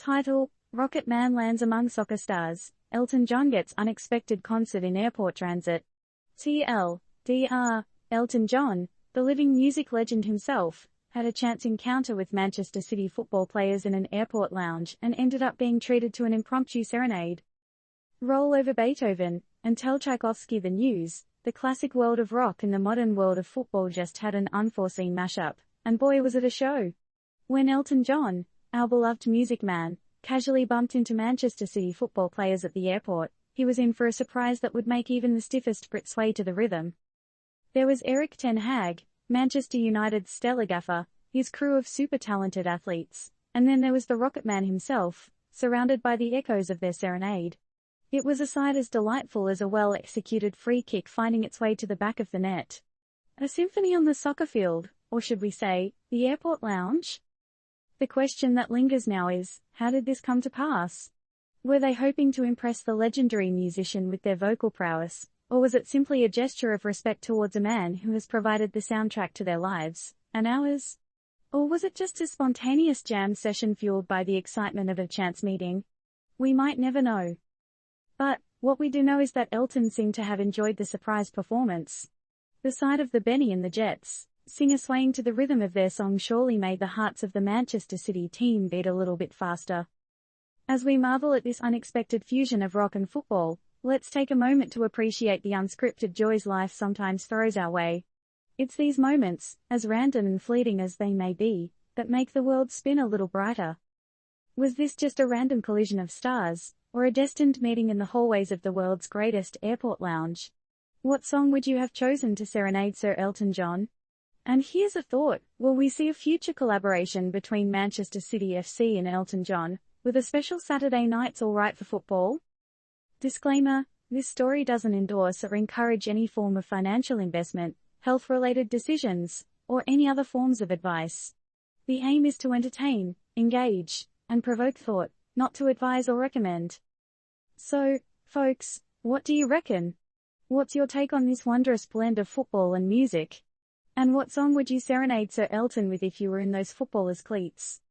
Title: Rocket Man lands among soccer stars. Elton John gets unexpected concert in airport transit. TLDR, Elton John, the living music legend himself, had a chance encounter with Manchester City football players in an airport lounge and ended up being treated to an impromptu serenade. Roll Over Beethoven, and tell Tchaikovsky the news. The classic world of rock and the modern world of football just had an unforeseen mashup, and boy was it a show. When Elton John, our beloved music man, casually bumped into Manchester City football players at the airport, he was in for a surprise that would make even the stiffest Brit sway to the rhythm. There was Erik ten Hag, Manchester United's stellar gaffer, his crew of super talented athletes, and then there was the Rocket Man himself, surrounded by the echoes of their serenade. It was a sight as delightful as a well-executed free kick finding its way to the back of the net. A symphony on the soccer field, or should we say, the airport lounge? The question that lingers now is, how did this come to pass? Were they hoping to impress the legendary musician with their vocal prowess, or was it simply a gesture of respect towards a man who has provided the soundtrack to their lives, and ours? Or was it just a spontaneous jam session fueled by the excitement of a chance meeting? We might never know. But, what we do know is that Elton seemed to have enjoyed the surprise performance. The sight of the Benny and the Jets, singer swaying to the rhythm of their song surely made the hearts of the Manchester City team beat a little bit faster. As we marvel at this unexpected fusion of rock and football, let's take a moment to appreciate the unscripted joys life sometimes throws our way. It's these moments, as random and fleeting as they may be, that make the world spin a little brighter. Was this just a random collision of stars, or a destined meeting in the hallways of the world's greatest airport lounge? What song would you have chosen to serenade Sir Elton John? And here's a thought, will we see a future collaboration between Manchester City FC and Elton John, with a special Saturday Nights All Right for football? Disclaimer, this story doesn't endorse or encourage any form of financial investment, health-related decisions, or any other forms of advice. The aim is to entertain, engage, and provoke thought, not to advise or recommend. So, folks, what do you reckon? What's your take on this wondrous blend of football and music? And what song would you serenade Sir Elton with if you were in those footballers' cleats?